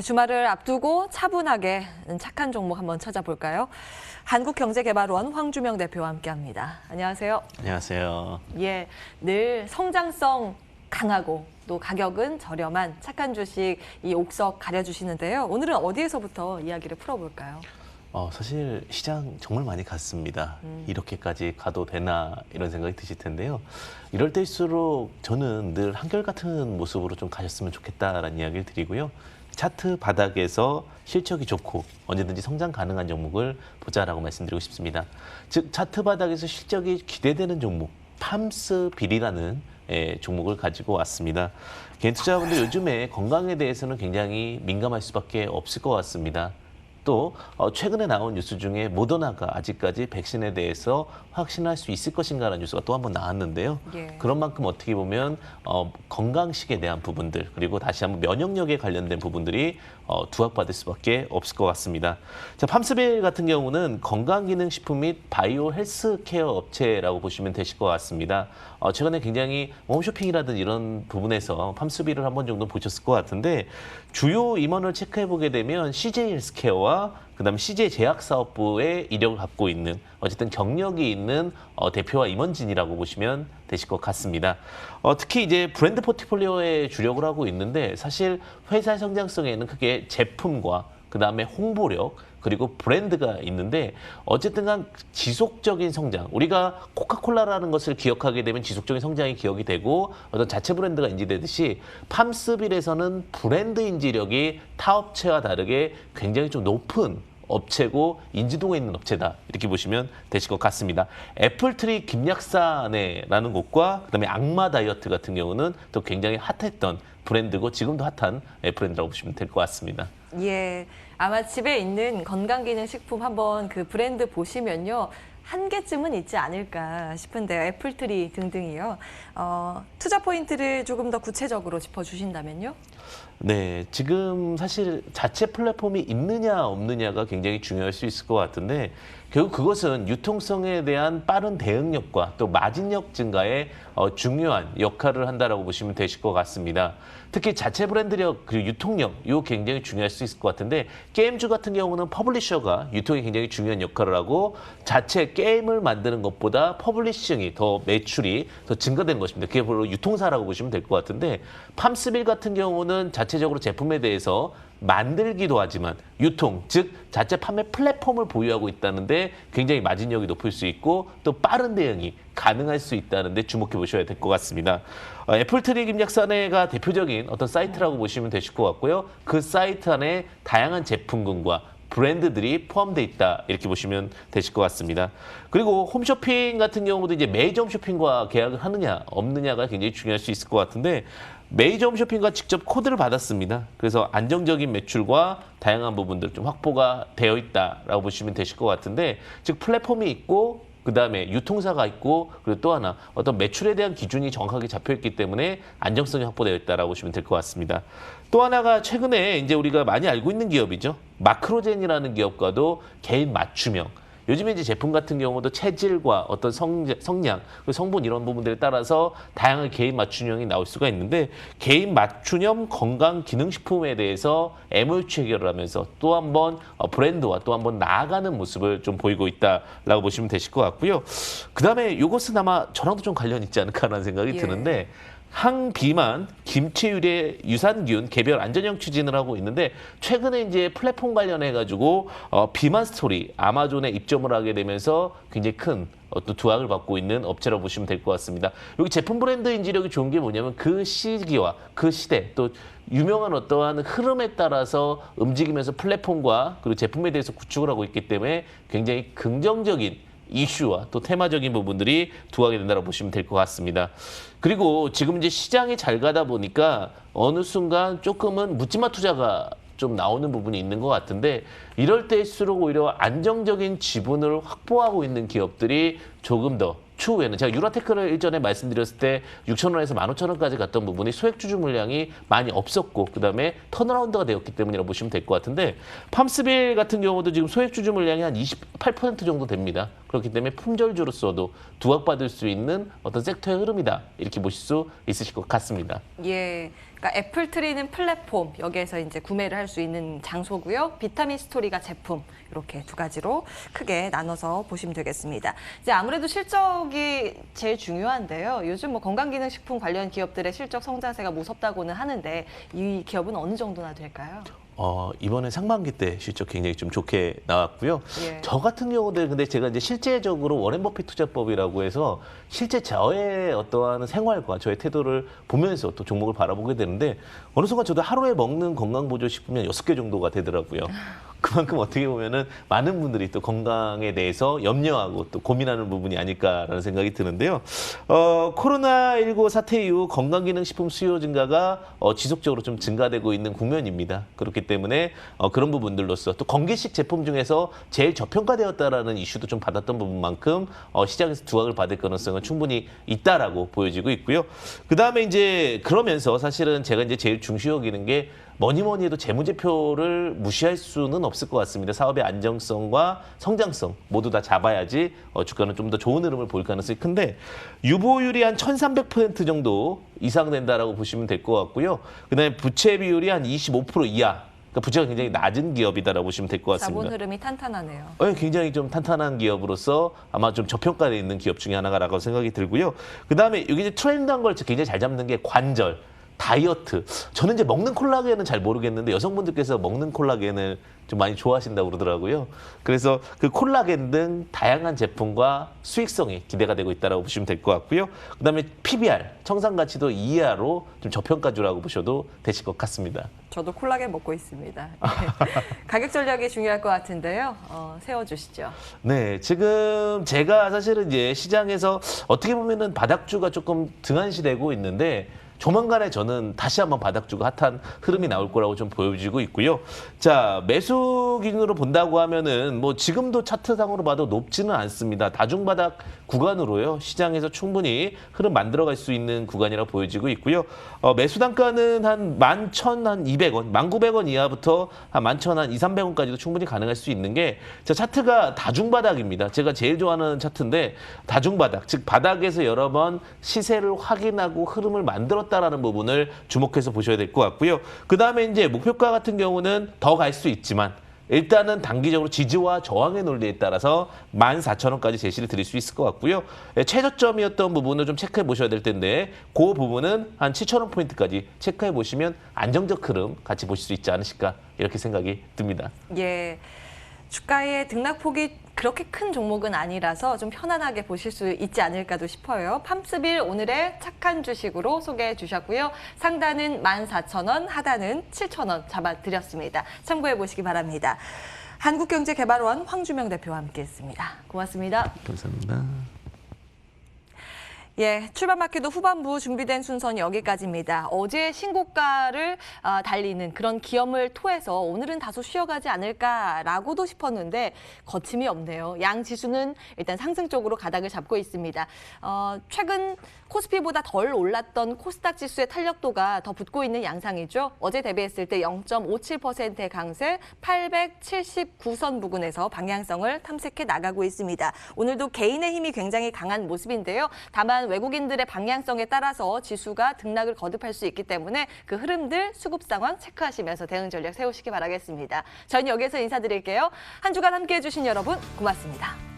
주말을 앞두고 차분하게 착한 종목 한번 찾아볼까요? 한국경제개발원 황주명 대표와 함께합니다. 안녕하세요. 안녕하세요. 예, 늘 성장성 강하고 또 가격은 저렴한 착한 주식 이 옥석 가려주시는데요. 오늘은 어디에서부터 이야기를 풀어볼까요? 사실 시장 정말 많이 갔습니다. 이렇게까지 가도 되나 이런 생각이 드실 텐데요. 이럴 때일수록 저는 늘 한결같은 모습으로 좀 가셨으면 좋겠다라는 이야기를 드리고요. 차트 바닥에서 실적이 좋고 언제든지 성장 가능한 종목을 보자라고 말씀드리고 싶습니다. 즉 차트 바닥에서 실적이 기대되는 종목, 팜스빌이라는 종목을 가지고 왔습니다. 개인 투자자분들 요즘에 건강에 대해서는 굉장히 민감할 수밖에 없을 것 같습니다. 또 최근에 나온 뉴스 중에 모더나가 아직까지 백신에 대해서 확신할 수 있을 것인가라는 뉴스가 또 한 번 나왔는데요. 예. 그런 만큼 어떻게 보면 건강식에 대한 부분들 그리고 다시 한번 면역력에 관련된 부분들이 두각받을 수밖에 없을 것 같습니다. 자, 팜스빌 같은 경우는 건강기능식품 및 바이오 헬스케어 업체라고 보시면 되실 것 같습니다. 최근에 굉장히 홈쇼핑이라든 이런 부분에서 팜스빌을 한 번 정도 보셨을 것 같은데 주요 임원을 체크해보게 되면 CJ 헬스케어와 그다음에 CJ 제약사업부의 이력을 갖고 있는 어쨌든 경력이 있는 대표와 임원진이라고 보시면 되실 것 같습니다. 특히 이제 브랜드 포트폴리오에 주력을 하고 있는데 사실 회사의 성장성에는 크게 제품과 그다음에 홍보력 그리고 브랜드가 있는데 어쨌든 간 지속적인 성장. 우리가 코카콜라라는 것을 기억하게 되면 지속적인 성장이 기억이 되고 어떤 자체 브랜드가 인지되듯이 팜스빌에서는 브랜드 인지력이 타 업체와 다르게 굉장히 좀 높은 업체고 인지도가 있는 업체다. 이렇게 보시면 되실 것 같습니다. 애플트리 김약사네라는 곳과 그다음에 악마 다이어트 같은 경우는 또 굉장히 핫했던 브랜드고 지금도 핫한 브랜드라고 보시면 될 것 같습니다. 예, 아마 집에 있는 건강기능식품 한번 그 브랜드 보시면요. 한 개쯤은 있지 않을까 싶은데요. 애플트리 등등이요. 투자 포인트를 조금 더 구체적으로 짚어주신다면요. 네, 지금 사실 자체 플랫폼이 있느냐 없느냐가 굉장히 중요할 수 있을 것 같은데 결국 그것은 유통성에 대한 빠른 대응력과 또 마진력 증가에 중요한 역할을 한다라고 보시면 되실 것 같습니다. 특히 자체 브랜드력 그리고 유통력 이거 굉장히 중요할 수 있을 것 같은데 게임주 같은 경우는 퍼블리셔가 유통에 굉장히 중요한 역할을 하고 자체 게임을 만드는 것보다 퍼블리싱이 더 매출이 더 증가되는 것입니다. 그게 바로 유통사라고 보시면 될 것 같은데 팜스빌 같은 경우는 자체적으로 제품에 대해서 만들기도 하지만 유통, 즉 자체 판매 플랫폼을 보유하고 있다는데 굉장히 마진력이 높을 수 있고 또 빠른 대응이 가능할 수 있다는데 주목해 보셔야 될 것 같습니다. 애플트리 김약사네가 대표적인 어떤 사이트라고 보시면 되실 것 같고요. 그 사이트 안에 다양한 제품군과 브랜드들이 포함되어 있다 이렇게 보시면 되실 것 같습니다. 그리고 홈쇼핑 같은 경우도 이제 메이저 홈쇼핑과 계약을 하느냐 없느냐가 굉장히 중요할 수 있을 것 같은데 메이저 홈쇼핑과 직접 코드를 받았습니다. 그래서 안정적인 매출과 다양한 부분들 좀 확보가 되어 있다라고 보시면 되실 것 같은데 즉 플랫폼이 있고 그다음에 유통사가 있고 그리고 또 하나 어떤 매출에 대한 기준이 정확하게 잡혀있기 때문에 안정성이 확보되어 있다라고 보시면 될 것 같습니다. 또 하나가 최근에 이제 우리가 많이 알고 있는 기업이죠. 마크로젠이라는 기업과도 개인 맞춤형. 요즘에 이제 제품 같은 경우도 체질과 어떤 성량, 성분 이런 부분들에 따라서 다양한 개인 맞춤형이 나올 수가 있는데 개인 맞춤형 건강 기능식품에 대해서 MOU 해결을 하면서 또 한 번 브랜드와 또 한 번 나아가는 모습을 좀 보이고 있다라고 보시면 되실 것 같고요. 그다음에 이것은 아마 저랑도 좀 관련 있지 않을까라는 생각이 드는데 항비만, 김치 유래 유산균 개별 안전형 추진을 하고 있는데 최근에 이제 플랫폼 관련해가지고 비만 스토리 아마존에 입점을 하게 되면서 굉장히 큰 어떤 두각을 받고 있는 업체라고 보시면 될 것 같습니다. 여기 제품 브랜드 인지력이 좋은 게 뭐냐면 그 시기와 그 시대 또 유명한 어떠한 흐름에 따라서 움직이면서 플랫폼과 그리고 제품에 대해서 구축을 하고 있기 때문에 굉장히 긍정적인 이슈와 또 테마적인 부분들이 두각이 된다고 보시면 될 것 같습니다. 그리고 지금 이제 시장이 잘 가다 보니까 어느 순간 조금은 묻지마 투자가 좀 나오는 부분이 있는 것 같은데 이럴 때일수록 오히려 안정적인 지분을 확보하고 있는 기업들이 조금 더 추후에는 제가 유라테크를 일전에 말씀드렸을 때 6,000원에서 15,000원까지 갔던 부분이 소액 주주 물량이 많이 없었고 그다음에 턴어라운드가 되었기 때문이라고 보시면 될 것 같은데 팜스빌 같은 경우도 지금 소액 주주 물량이 한 28% 정도 됩니다. 그렇기 때문에 품절주로서도 두각받을 수 있는 어떤 섹터의 흐름이다 이렇게 보실 수 있으실 것 같습니다. 예, 그러니까 애플트리는 플랫폼, 여기에서 이제 구매를 할 수 있는 장소고요. 비타민 스토리가 제품, 이렇게 두 가지로 크게 나눠서 보시면 되겠습니다. 이제 아무래도 실적이 제일 중요한데요. 요즘 뭐 건강기능식품 관련 기업들의 실적 성장세가 무섭다고는 하는데 이 기업은 어느 정도나 될까요? 이번에 상반기 때 실적 굉장히 좀 좋게 나왔고요. 예. 저 같은 경우는 근데 제가 이제 실제적으로 워렌 버핏 투자법이라고 해서 실제 저의 어떠한 생활과 저의 태도를 보면서 또 종목을 바라보게 되는데 어느 순간 저도 하루에 먹는 건강보조식품이 한 6개 정도가 되더라고요. 그만큼 어떻게 보면은 많은 분들이 또 건강에 대해서 염려하고 또 고민하는 부분이 아닐까라는 생각이 드는데요. 코로나19 사태 이후 건강기능식품 수요 증가가 지속적으로 좀 증가되고 있는 국면입니다. 그렇기 때문에 그런 부분들로서 또 건기식 제품 중에서 제일 저평가되었다라는 이슈도 좀 받았던 부분만큼 시장에서 두각을 받을 가능성은 충분히 있다라고 보여지고 있고요. 그 다음에 이제 그러면서 사실은 제가 이제 제일 중시 여기는 게 뭐니 해도 재무제표를 무시할 수는 없을 것 같습니다. 사업의 안정성과 성장성 모두 다 잡아야지 주가는 좀 더 좋은 흐름을 볼 가능성이 큰데 유보율이 한 1,300% 정도 이상 된다라고 보시면 될 것 같고요. 그다음에 부채 비율이 한 25% 이하. 그러니까 부채가 굉장히 낮은 기업이다라고 보시면 될 것 같습니다. 자본 흐름이 탄탄하네요. 굉장히 좀 탄탄한 기업으로서 아마 좀 저평가되어 있는 기업 중에 하나가라고 생각이 들고요. 그다음에 여기 이제 트렌드한 걸 굉장히 잘 잡는 게 관절. 다이어트. 저는 이제 먹는 콜라겐은 잘 모르겠는데 여성분들께서 먹는 콜라겐을 좀 많이 좋아하신다고 그러더라고요. 그래서 그 콜라겐 등 다양한 제품과 수익성이 기대가 되고 있다고 보시면 될 것 같고요. 그다음에 PBR, 청산 가치도 2 이하로 좀 저평가주라고 보셔도 되실 것 같습니다. 저도 콜라겐 먹고 있습니다. 가격 전략이 중요할 것 같은데요. 세워주시죠. 네, 지금 제가 사실은 이제 시장에서 어떻게 보면은 바닥주가 조금 등한시되고 있는데 조만간에 저는 다시 한번 바닥주가 핫한 흐름이 나올 거라고 좀 보여지고 있고요. 자, 매수 기준으로 본다고 하면은 뭐 지금도 차트상으로 봐도 높지는 않습니다. 다중바닥 구간으로요. 시장에서 충분히 흐름 만들어갈 수 있는 구간이라고 보여지고 있고요. 매수 단가는 한 11,200원, 1,900원 이하부터 한 11,200원까지도 충분히 가능할 수 있는 게 자, 차트가 다중바닥입니다. 제가 제일 좋아하는 차트인데 다중바닥, 즉 바닥에서 여러 번 시세를 확인하고 흐름을 만들었다라는 부분을 주목해서 보셔야 될 것 같고요. 그 다음에 이제 목표가 같은 경우는 더 갈 수 있지만 일단은 단기적으로 지지와 저항의 논리에 따라서 14,000원까지 제시를 드릴 수 있을 것 같고요. 최저점이었던 부분을 좀 체크해 보셔야 될 텐데 그 부분은 한 7,000원 포인트까지 체크해 보시면 안정적 흐름 같이 보실 수 있지 않으실까 이렇게 생각이 듭니다. 예. 주가의 등락폭이 그렇게 큰 종목은 아니라서 좀 편안하게 보실 수 있지 않을까도 싶어요. 팜스빌 오늘의 착한 주식으로 소개해 주셨고요. 상단은 14,000원, 하단은 7,000원 잡아드렸습니다. 참고해 보시기 바랍니다. 한국경제개발원 황주명 대표와 함께했습니다. 고맙습니다. 감사합니다. 예, 출발마켓도 후반부 준비된 순서는 여기까지입니다. 어제 신고가를 달리는 그런 기염을 토해서 오늘은 다소 쉬어가지 않을까라고도 싶었는데 거침이 없네요. 양 지수는 일단 상승 쪽으로 가닥을 잡고 있습니다. 최근 코스피보다 덜 올랐던 코스닥 지수의 탄력도가 더 붙고 있는 양상이죠. 어제 대비했을 때 0.57%의 강세, 879선 부근에서 방향성을 탐색해 나가고 있습니다. 오늘도 개인의 힘이 굉장히 강한 모습인데요. 다만 외국인들의 방향성에 따라서 지수가 등락을 거듭할 수 있기 때문에 그 흐름들 수급 상황 체크하시면서 대응 전략 세우시기 바라겠습니다. 저희는 여기서 인사드릴게요. 한 주간 함께해 주신 여러분 고맙습니다.